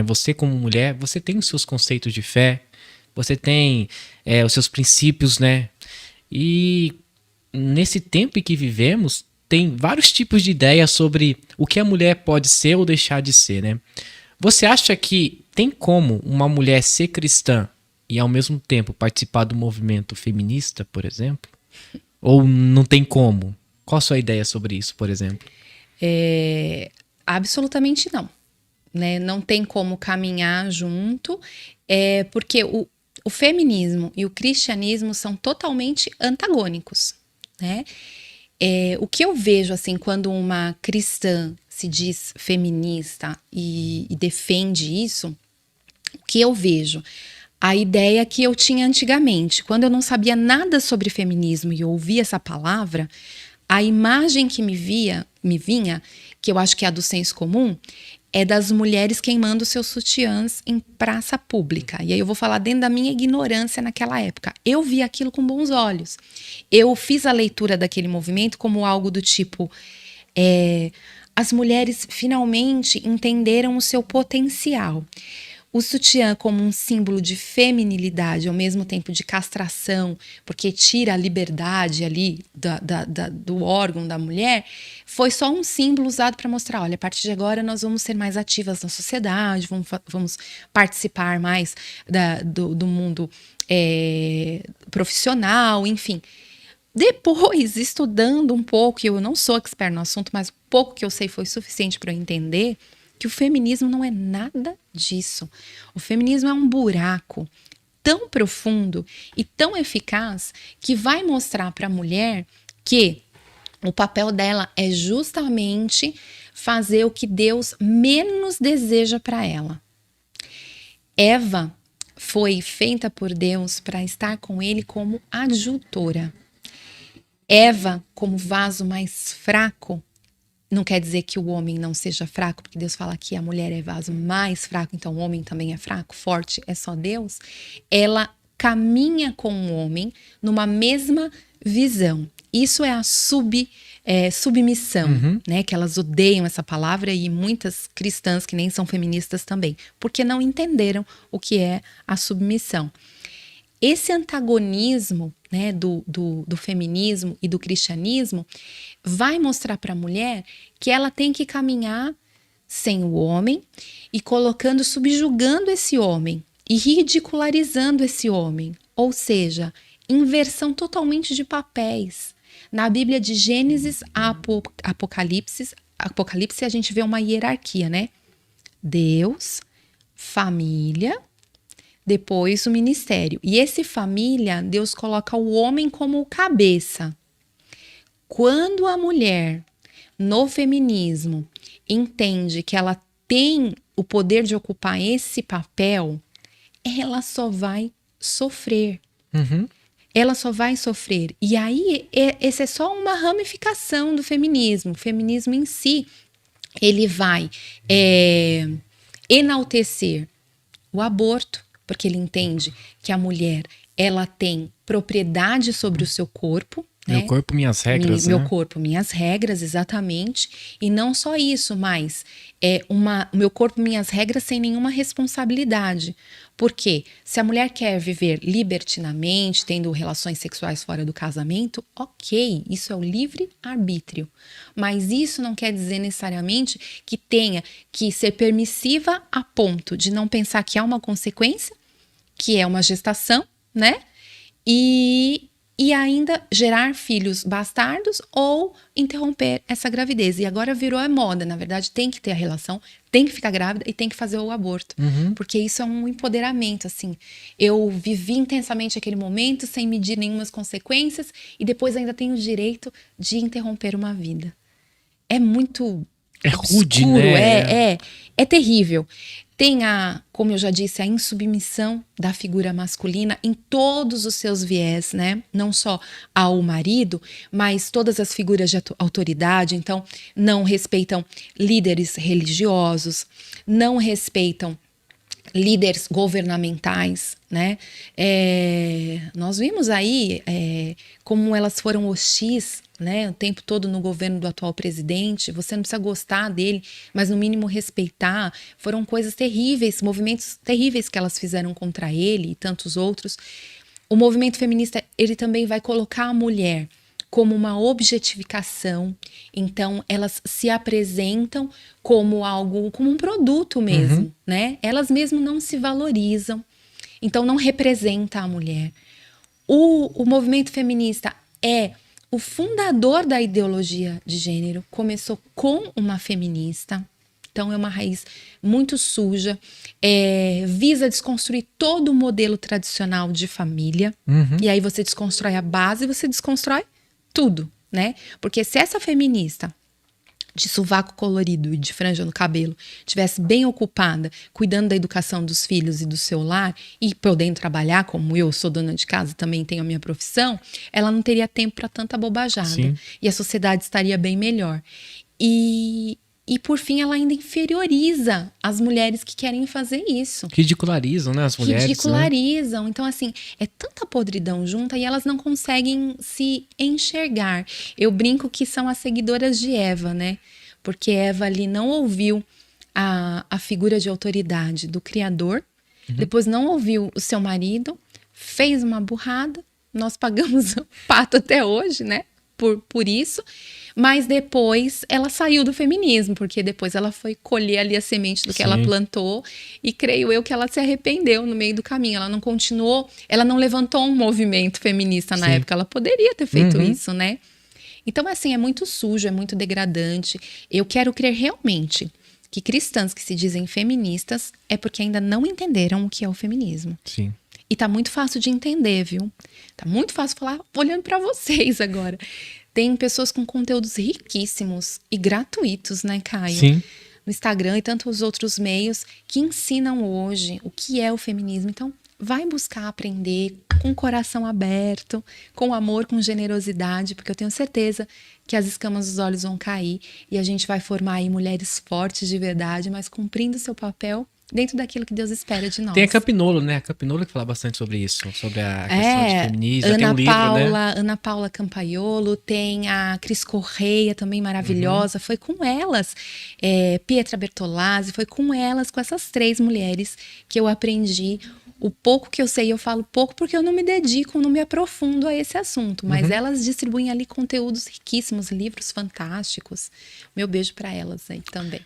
Você como mulher, você tem os seus conceitos de fé, você tem os seus princípios, né? E nesse tempo em que vivemos, tem vários tipos de ideias sobre o que a mulher pode ser ou deixar de ser, né? Você acha que tem como uma mulher ser cristã e ao mesmo tempo participar do movimento feminista, por exemplo? Ou não tem como? Qual a sua ideia sobre isso, por exemplo? Absolutamente não. Né? Não tem como caminhar junto, porque o feminismo e o cristianismo são totalmente antagônicos, né? O que eu vejo, assim, quando uma cristã se diz feminista e defende isso, o que eu vejo? A ideia que eu tinha antigamente, quando eu não sabia nada sobre feminismo e eu ouvia essa palavra, a imagem que me vinha, que eu acho que é a do senso comum, é das mulheres queimando seus sutiãs em praça pública. E aí eu vou falar dentro da minha ignorância naquela época. Eu vi aquilo com bons olhos. Eu fiz a leitura daquele movimento como algo do tipo... as mulheres finalmente entenderam o seu potencial. O sutiã como um símbolo de feminilidade, ao mesmo tempo de castração, porque tira a liberdade ali do órgão da mulher, foi só um símbolo usado para mostrar, olha, a partir de agora nós vamos ser mais ativas na sociedade, vamos participar mais do mundo profissional, enfim. Depois, estudando um pouco, e eu não sou expert no assunto, mas o pouco que eu sei foi suficiente para eu entender que o feminismo não é nada disso. O feminismo é um buraco tão profundo e tão eficaz que vai mostrar para a mulher que o papel dela é justamente fazer o que Deus menos deseja para ela. Eva foi feita por Deus para estar com ele como adjutora. Eva, como vaso mais fraco, não quer dizer que o homem não seja fraco, porque Deus fala que a mulher é vaso mais fraco, então o homem também é fraco, forte é só Deus. Ela caminha com o homem numa mesma visão. Isso é a submissão, né? Que elas odeiam essa palavra e muitas cristãs que nem são feministas também, porque não entenderam o que é a submissão. Esse antagonismo, né, do feminismo e do cristianismo vai mostrar para a mulher que ela tem que caminhar sem o homem e subjugando esse homem e ridicularizando esse homem. Ou seja, inversão totalmente de papéis. Na Bíblia de Gênesis a Apocalipse a gente vê uma hierarquia, né? Deus, família, depois o ministério. E esse família, Deus coloca o homem como cabeça. Quando a mulher, no feminismo, entende que ela tem o poder de ocupar esse papel, ela só vai sofrer. Ela só vai sofrer. E aí, essa é só uma ramificação do feminismo. O feminismo em si, ele vai enaltecer o aborto, porque ele entende que a mulher, ela tem propriedade sobre o seu corpo. Meu corpo, minhas regras, Meu corpo, minhas regras, exatamente. E não só isso, mas meu corpo, minhas regras sem nenhuma responsabilidade. Porque se a mulher quer viver libertinamente, tendo relações sexuais fora do casamento, ok, isso é o livre-arbítrio. Mas isso não quer dizer necessariamente que tenha que ser permissiva a ponto de não pensar que há uma consequência, que é uma gestação, né? E ainda gerar filhos bastardos ou interromper essa gravidez. E agora virou a moda, na verdade, tem que ter a relação, tem que ficar grávida e tem que fazer o aborto. Porque isso é um empoderamento, assim. Eu vivi intensamente aquele momento sem medir nenhumas consequências e depois ainda tenho o direito de interromper uma vida. É muito rude, obscuro, né? É terrível. Tem como eu já disse, a insubmissão da figura masculina em todos os seus viés, né? Não só ao marido, mas todas as figuras de autoridade. Então, não respeitam líderes religiosos, não respeitam líderes governamentais, né? Nós vimos aí como elas foram hostis, né? O tempo todo no governo do atual presidente. Você não precisa gostar dele, mas no mínimo respeitar. Foram coisas terríveis, movimentos terríveis que elas fizeram contra ele e tantos outros. O movimento feminista, ele também vai colocar a mulher como uma objetificação. Então, elas se apresentam como algo, como um produto mesmo, né? Elas mesmo não se valorizam. Então, não representa a mulher. O movimento feminista é o fundador da ideologia de gênero. Começou com uma feminista. Então, é uma raiz muito suja. Visa desconstruir todo o modelo tradicional de família. E aí você desconstrói a base e você desconstrói tudo, né? Porque se essa feminista de sovaco colorido e de franja no cabelo tivesse bem ocupada, cuidando da educação dos filhos e do seu lar e podendo trabalhar, como eu sou dona de casa, também tenho a minha profissão, ela não teria tempo para tanta bobajada. Sim. E a sociedade estaria bem melhor. E por fim, ela ainda inferioriza as mulheres que querem fazer isso. Ridicularizam, né, as mulheres. Ridicularizam. Né? Então, assim, é tanta podridão junta e elas não conseguem se enxergar. Eu brinco que são as seguidoras de Eva, né? Porque Eva ali não ouviu a figura de autoridade do Criador, depois não ouviu o seu marido, fez uma burrada, nós pagamos o pato até hoje, né? Por isso, mas depois ela saiu do feminismo, porque depois ela foi colher ali a semente do que ela plantou e creio eu que ela se arrependeu no meio do caminho, ela não continuou, ela não levantou um movimento feminista na época, ela poderia ter feito isso, né? Então, assim, é muito sujo, é muito degradante. Eu quero crer realmente que cristãs que se dizem feministas é porque ainda não entenderam o que é o feminismo. Sim. E tá muito fácil de entender, viu? Tá muito fácil falar, olhando pra vocês agora. Tem pessoas com conteúdos riquíssimos e gratuitos, né, Caio? Sim. No Instagram e tantos outros meios que ensinam hoje o que é o feminismo. Então, vai buscar aprender com o coração aberto, com amor, com generosidade, porque eu tenho certeza que as escamas dos olhos vão cair e a gente vai formar aí mulheres fortes de verdade, mas cumprindo seu papel dentro daquilo que Deus espera de nós. Tem a Capinolo, né? A Capinolo que fala bastante sobre isso, sobre a questão de feminismo. Tem um livro, né? Ana Paula Campaiolo, tem a Cris Correia, também maravilhosa. Foi com elas, Pietra Bertolazzi, foi com elas, com essas 3 mulheres que eu aprendi. O pouco que eu sei, eu falo pouco porque eu não me dedico, não me aprofundo a esse assunto. Mas elas distribuem ali conteúdos riquíssimos, livros fantásticos. Meu beijo para elas aí também.